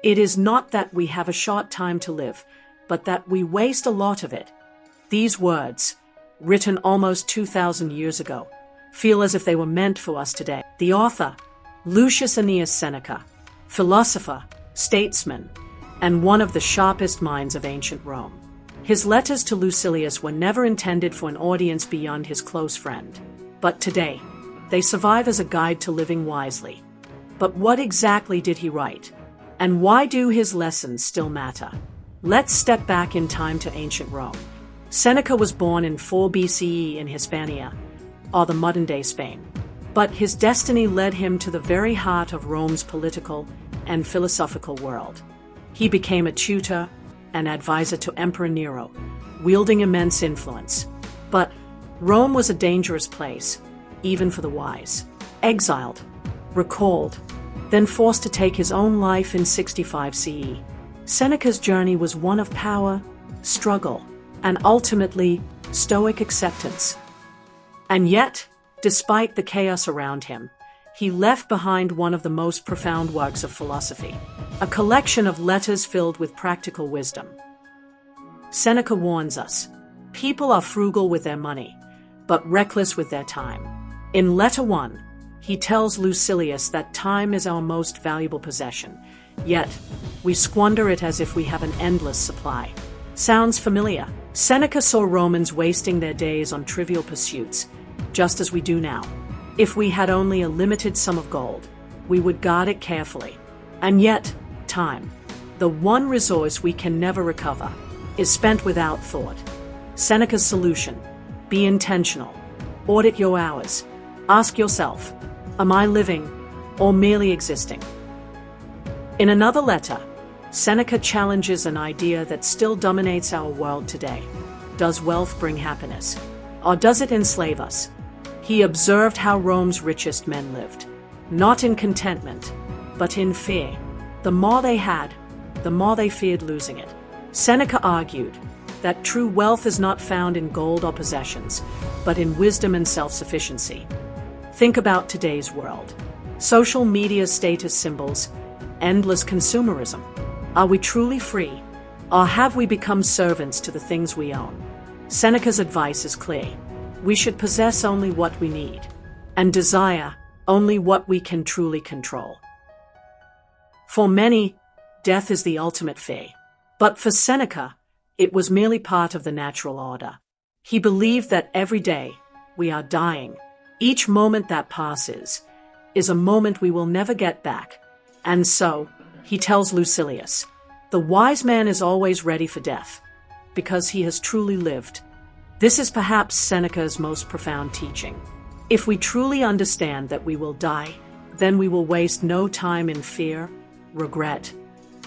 It is not that we have a short time to live, but that we waste a lot of it. These words, written almost 2,000 years ago, feel as if they were meant for us today. The author, Lucius Annaeus Seneca, philosopher, statesman, and one of the sharpest minds of ancient Rome. His letters to Lucilius were never intended for an audience beyond his close friend. But today, they survive as a guide to living wisely. But what exactly did he write? And why do his lessons still matter? Let's step back in time to ancient Rome. Seneca was born in 4 BCE in Hispania, or the modern-day Spain. But his destiny led him to the very heart of Rome's political and philosophical world. He became a tutor and advisor to Emperor Nero, wielding immense influence. But Rome was a dangerous place, even for the wise. Exiled, recalled, then forced to take his own life in 65 CE. Seneca's journey was one of power, struggle, and ultimately, Stoic acceptance. And yet, despite the chaos around him, he left behind one of the most profound works of philosophy, a collection of letters filled with practical wisdom. Seneca warns us, people are frugal with their money, but reckless with their time. In Letter 1, he tells Lucilius that time is our most valuable possession, yet we squander it as if we have an endless supply. Sounds familiar? Seneca saw Romans wasting their days on trivial pursuits, just as we do now. If we had only a limited sum of gold, we would guard it carefully. And yet, time, the one resource we can never recover, is spent without thought. Seneca's solution: be intentional. Audit your hours. Ask yourself, am I living or merely existing? In another letter, Seneca challenges an idea that still dominates our world today. Does wealth bring happiness, or does it enslave us? He observed how Rome's richest men lived, not in contentment, but in fear. The more they had, the more they feared losing it. Seneca argued that true wealth is not found in gold or possessions, but in wisdom and self-sufficiency. Think about today's world. Social media status symbols, endless consumerism. Are we truly free, or have we become servants to the things we own? Seneca's advice is clear. We should possess only what we need, and desire only what we can truly control. For many, death is the ultimate fear. But for Seneca, it was merely part of the natural order. He believed that every day we are dying. Each moment that passes is a moment we will never get back. And so, he tells Lucilius, the wise man is always ready for death, because he has truly lived. This is perhaps Seneca's most profound teaching. If we truly understand that we will die, then we will waste no time in fear, regret,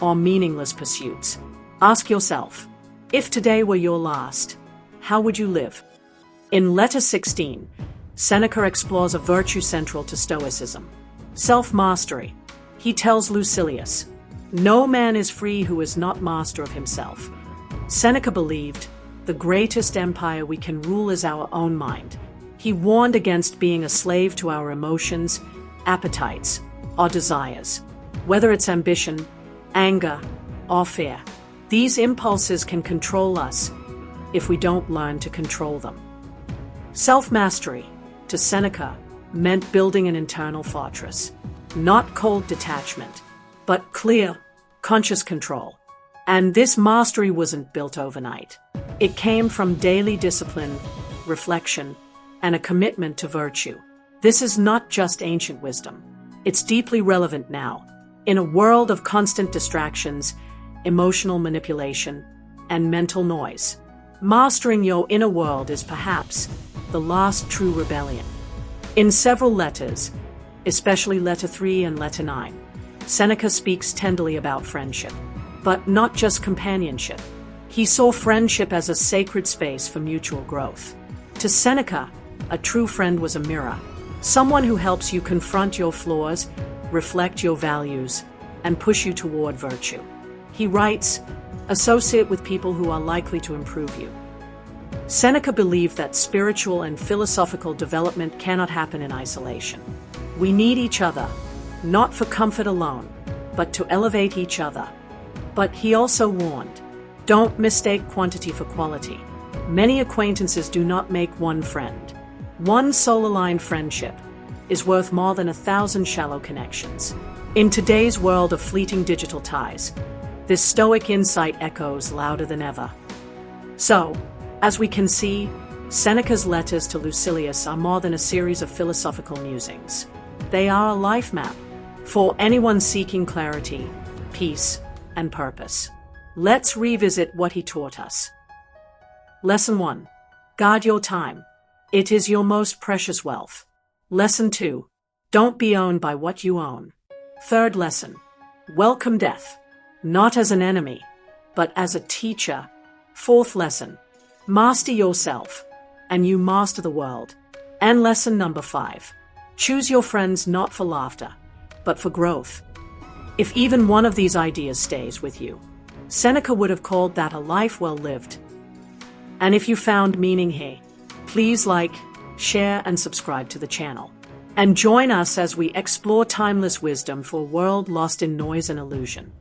or meaningless pursuits. Ask yourself, if today were your last, how would you live? In Letter 16, Seneca explores a virtue central to Stoicism: self-mastery. He tells Lucilius, no man is free who is not master of himself. Seneca believed, the greatest empire we can rule is our own mind. He warned against being a slave to our emotions, appetites, or desires. Whether it's ambition, anger, or fear, these impulses can control us if we don't learn to control them. Self-mastery, to Seneca, meant building an internal fortress, not cold detachment, but clear, conscious control. And this mastery wasn't built overnight. It came from daily discipline, reflection, and a commitment to virtue. This is not just ancient wisdom. It's deeply relevant now, in a world of constant distractions, emotional manipulation, and mental noise. Mastering your inner world is perhaps the last true rebellion. In several letters, especially Letter 3 and Letter 9, Seneca speaks tenderly about friendship, but not just companionship. He saw friendship as a sacred space for mutual growth. To Seneca, a true friend was a mirror, someone who helps you confront your flaws, reflect your values, and push you toward virtue. He writes, associate with people who are likely to improve you. Seneca believed that spiritual and philosophical development cannot happen in isolation. We need each other, not for comfort alone, but to elevate each other. But he also warned, don't mistake quantity for quality. Many acquaintances do not make one friend. One soul-aligned friendship is worth more than 1,000 shallow connections. In today's world of fleeting digital ties, this Stoic insight echoes louder than ever. So, as we can see, Seneca's letters to Lucilius are more than a series of philosophical musings. They are a life map for anyone seeking clarity, peace, and purpose. Let's revisit what he taught us. Lesson 1. Guard your time. It is your most precious wealth. Lesson 2. Don't be owned by what you own. Third lesson. Welcome death, not as an enemy, but as a teacher. Fourth lesson. Master yourself, and you master the world. And lesson number 5. Choose your friends not for laughter, but for growth. If even one of these ideas stays with you, Seneca would have called that a life well lived. And if you found meaning here, please like, share, and subscribe to the channel. And join us as we explore timeless wisdom for a world lost in noise and illusion.